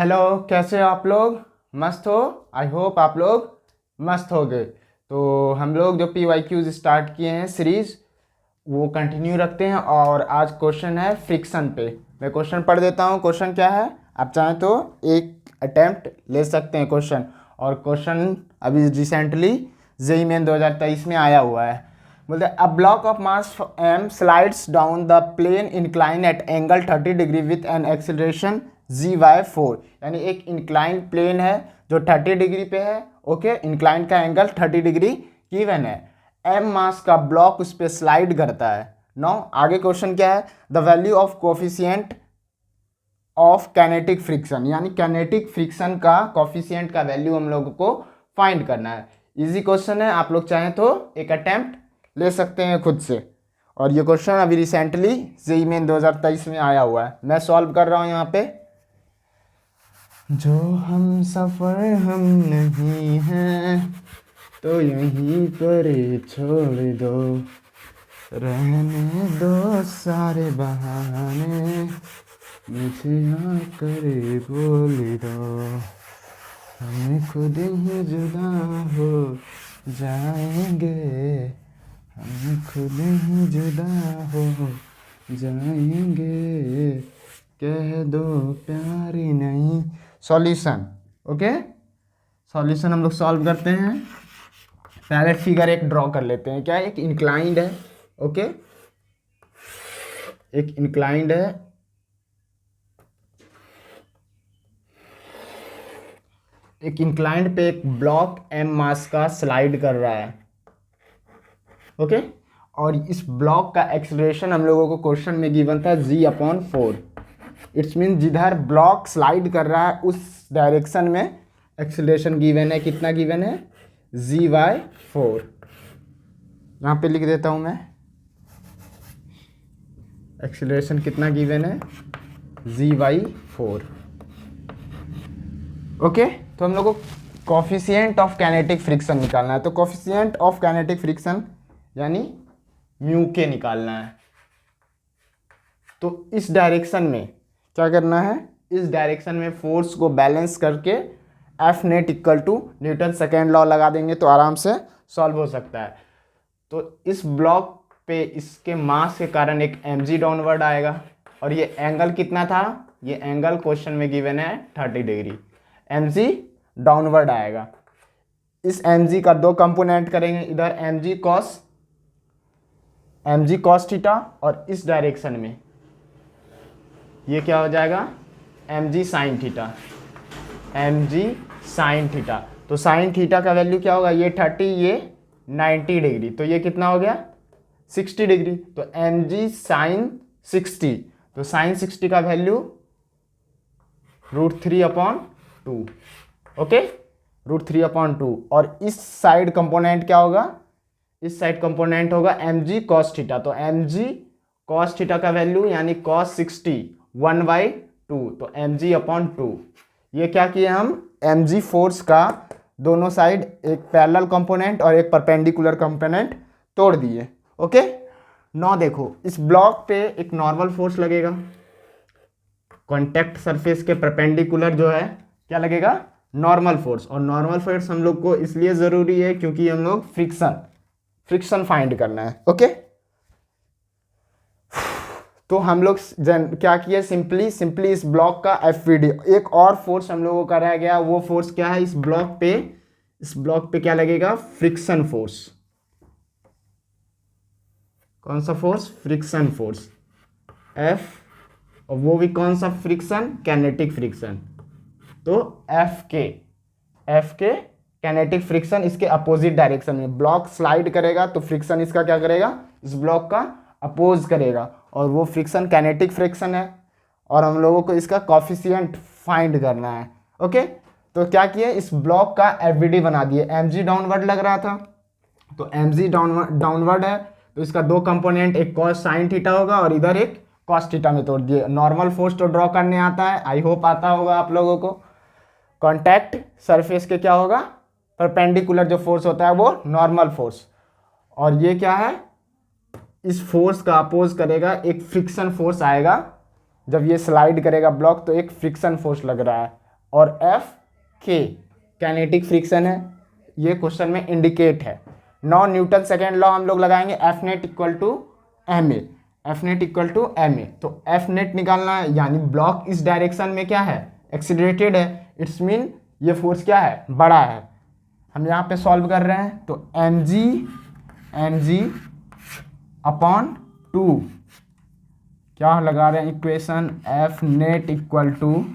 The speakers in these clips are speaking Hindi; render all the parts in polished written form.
हेलो, कैसे हो आप लोग? मस्त हो? आई होप आप लोग मस्त हो गए। तो हम लोग जो पी वाई क्यूज स्टार्ट किए हैं सीरीज, वो कंटिन्यू रखते हैं। और आज क्वेश्चन है फ्रिक्शन पे। मैं क्वेश्चन पढ़ देता हूँ। क्वेश्चन क्या है, आप चाहें तो एक अटेम्प्ट ले सकते हैं क्वेश्चन। और क्वेश्चन अभी रिसेंटली जेई मेन 2023 में आया हुआ है। बोलते हैं a block of mass m slides down the plane incline at angle 30 degree with an acceleration g/4। यानी एक इंक्लाइन प्लेन है जो 30 डिग्री पे है। ओके, इंक्लाइन का एंगल 30 डिग्री गिवन है। m मास का ब्लॉक उस पर स्लाइड करता है। नो, आगे क्वेश्चन क्या है, the value of coefficient of kinetic friction. यानी कैनेटिक फ्रिक्शन का कोफिशिएंट का वैल्यू हम लोगों को फाइंड करना है। इजी क्वेश्चन है, आप लोग चाहें तो एक अटेम्प्ट ले सकते हैं खुद से। और ये क्वेश्चन अभी रिसेंटली जेईई मेन 2023 में आया हुआ है। मैं सॉल्व कर रहा हूँ यहाँ पे। जो हम सफ़र हम नहीं हैं तो यहीं पर छोड़ दो, रहने दो सारे बहाने, मुझे आकर बोल दो, हम खुद ही जुदा हो जाएंगे, हम खुद ही जुदा हो जाएंगे, कह दो प्यार नहीं। सॉल्यूशन, ओके, सॉल्यूशन हम लोग सॉल्व करते हैं। पहले फिगर एक ड्रॉ कर लेते हैं। क्या एक इंक्लाइंड है, ओके, एक इंक्लाइंड है, एक इंक्लाइंड पे एक ब्लॉक m मास का स्लाइड कर रहा है। ओके, और इस ब्लॉक का एक्सेलरेशन हम लोगों को क्वेश्चन में गिवन था g/4। इट्स मीन जिधर ब्लॉक स्लाइड कर रहा है उस डायरेक्शन में एक्सेलरेशन गिवन है। कितना गिवन है? g/4। यहाँ पे लिख देता हूँ मैं, एक्सेलरेशन कितना गिवन है? g/4। ओके, तो हम लोग को कोफिशिएंट ऑफ कैनेटिक फ्रिक्शन निकालना है। तो कोफिशिएंट ऑफ कैनेटिक फ्रिक्शन यानी म्यू के निकालना है। तो इस डायरेक्शन में क्या करना है, इस डायरेक्शन में फोर्स को बैलेंस करके F net equal to Newton second law लगा देंगे तो आराम से सॉल्व हो सकता है। तो इस ब्लॉक पे इसके मास के कारण एक mg डाउनवर्ड आएगा। और ये एंगल कितना था? ये एंगल क्वेश्चन में गिवन है 30 डिग्री। mg डाउनवर्ड आएगा। इस mg का दो कंपोनेंट करेंगे, इधर mg cos थीटा और इस डायरेक्शन में ये क्या हो जाएगा? mg sin theta, mg sin theta. तो sin थीटा का वैल्यू क्या होगा? ये 30, ये 90 डिग्री, तो ये कितना हो गया? 60 डिग्री। तो mg sin 60, तो sin 60 का वैल्यू √3/2। ओके, √3/2। और इस साइड कंपोनेंट क्या होगा? इस साइड कंपोनेंट होगा mg cos थीटा। तो mg cos थीटा का वैल्यू यानी cos 60 1/2, तो mg/2। ये क्या किए हम? mg फोर्स का दोनों साइड एक पैरेलल कंपोनेंट और एक परपेंडिकुलर कंपोनेंट तोड़ दिए। ओके, नौ देखो, इस ब्लॉक पे एक नॉर्मल फोर्स लगेगा, कॉन्टैक्ट सरफेस के परपेंडिकुलर जो है क्या लगेगा? Normal force. और नॉर्मल फोर्स हम लोग को इसलिए ज़रूरी है क्योंकि हम लोग फ्रिक्शन फाइंड करना है। ओके, तो हम लोग क्या किया, सिंपली इस ब्लॉक का एफवीडी। एक और फोर्स हम लोगों का रह गया, वो फोर्स क्या है? इस ब्लॉक पे क्या लगेगा? Friction force. कौन सा फोर्स? Friction force, F. और वो भी कौन सा फ्रिक्शन? Kinetic friction. तो एफ के कैनेटिक फ्रिक्शन इसके अपोजिट डायरेक्शन में ब्लॉक स्लाइड करेगा तो फ्रिक्शन इसका क्या करेगा? इस ब्लॉक का अपोज करेगा, और वो फ्रिक्शन कैनेटिक फ्रिक्शन है। और हम लोगों को इसका कोफिशिएंट फाइंड करना है। ओके, तो क्या किए, इस ब्लॉक का एफवीडी बना दिए। mg डाउनवर्ड लग रहा था, तो mg डाउनवर्ड है, तो इसका दो कंपोनेंट, एक cos sin थीटा होगा और इधर एक cos थीटा में तोड़ दिए। नॉर्मल फोर्स तो ड्रॉ करने आता है, आई होप आता होगा आप लोगों को। कॉन्टैक्ट सरफेस के क्या होगा? परपेंडिकुलर जो फोर्स होता है वो नॉर्मल फोर्स। और ये क्या है? इस फोर्स का अपोज करेगा एक फ्रिक्शन फोर्स आएगा। जब ये स्लाइड करेगा ब्लॉक तो एक फ्रिक्शन फोर्स लग रहा है। और एफ के कैनेटिक फ्रिक्शन है, ये क्वेश्चन में इंडिकेट है। नौ न्यूटन सेकेंड लॉ हम लोग लगाएंगे, F net equal to M A, F net equal to M A. तो एफ नेट निकालना है, यानी ब्लॉक इस डायरेक्शन में क्या है, एक्सीलरेटेड है, इट्स मीन ये फोर्स क्या है, बड़ा है। हम यहाँ पे सॉल्व कर रहे हैं, तो एम जी अपॉन 2 क्या लगा रहे हैं equation, F net equal to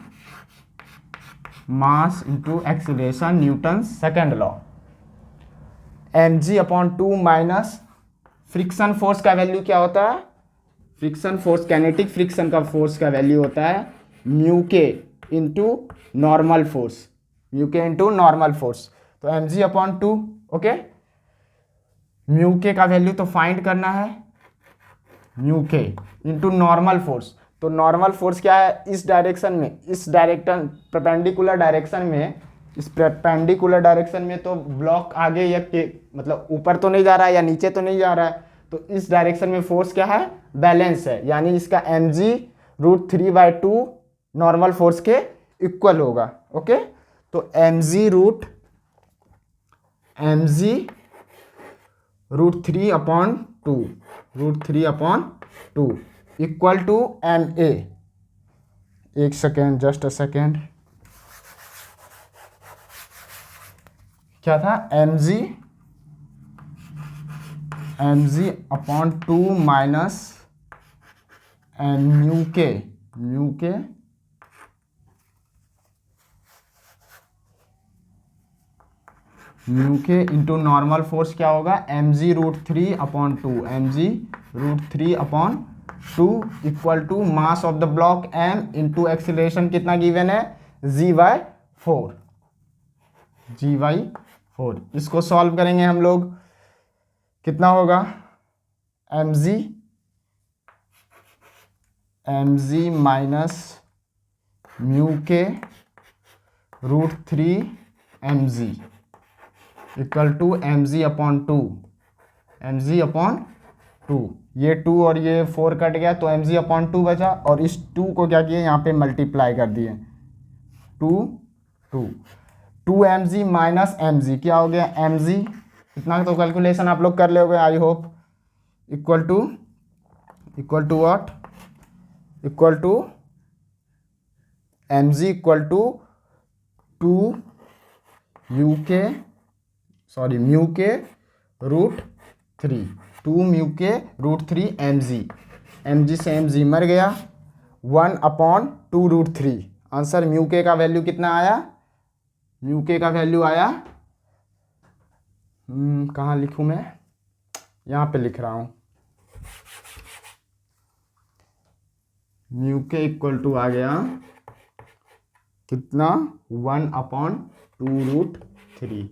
mass into acceleration Newton second law. M G upon 2 minus friction force का वैल्यू क्या होता है, फ्रिक्शन फोर्स कैनेटिक फ्रिक्शन का फोर्स का वैल्यू होता है mu K into normal force, mu K into normal force. तो M G upon 2, okay, mu K का वैल्यू तो फाइंड करना है, mu K into normal force. तो नॉर्मल फोर्स क्या है, इस डायरेक्शन में, इस डायरेक्शन परपेंडिकुलर डायरेक्शन में, इस परपेंडिकुलर डायरेक्शन में तो ब्लॉक आगे या के मतलब ऊपर तो नहीं जा रहा है या नीचे तो नहीं जा रहा है, तो इस डायरेक्शन में फोर्स क्या है, बैलेंस है, यानी इसका एम जी √3/2 नॉर्मल फोर्स के इक्वल होगा। ओके, तो M G √3/2 equal to M A. एक सेकेंड, जस्ट अ सेकेंड, क्या था, M G upon 2 minus mu K into normal force क्या होगा, M G √3/2, M G √3/2 equal to mass of the block m into acceleration कितना गिवन है, g/4। इसको सॉल्व करेंगे हम लोग, कितना होगा, M ji minus mu K √3mg equal to M G upon 2, ये 2 और ये 4 कट गया तो mg अपॉन 2 बचा, और इस 2 को क्या किए, यहाँ पे मल्टीप्लाई कर दिए, 2 mg माइनस mg क्या हो गया, mg, इतना तो कैलकुलेशन आप लोग कर लोगे I hope, equal to what, equal to mg equal to 2 mu K √3, 2 mu K √3 mg से mg मर गया, 1/2√3। आंसर म्यू के का वैल्यू कितना आया, म्यू के का वैल्यू आया, कहाँ लिखूँ मैं, यहाँ पे लिख रहा हूँ, म्यू के इक्वल टू आ गया कितना, 1/2√3।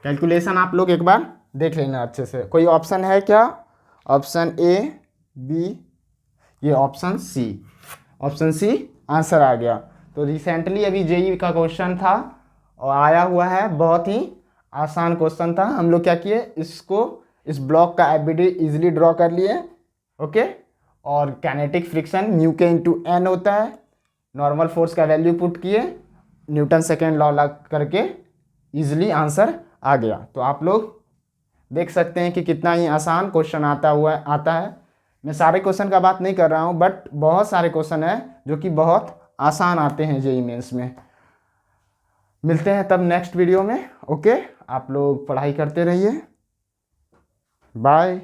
कैलकुलेशन आप लोग एक बार देख लेना अच्छे से। कोई ऑप्शन है क्या, ऑप्शन ए, बी, ये ऑप्शन सी आंसर आ गया। तो रिसेंटली अभी जेईई का क्वेश्चन था और आया हुआ है, बहुत ही आसान क्वेश्चन था। हम लोग क्या किए, इस ब्लॉक का एफबीडी इजीली ड्रॉ कर लिए, ओके, और kinetic friction mu K into N होता है, नॉर्मल फोर्स का वैल्यू पुट किए, न्यूटन सेकेंड लॉ लगा करके इजीली आंसर आ गया। तो आप लोग देख सकते हैं कि कितना ही आसान क्वेश्चन आता है। मैं सारे क्वेश्चन का बात नहीं कर रहा हूँ, बट बहुत सारे क्वेश्चन हैं जो कि बहुत आसान आते हैं जेईई मेंस में। मिलते हैं तब नेक्स्ट वीडियो में, ओके, आप लोग पढ़ाई करते रहिए, बाय।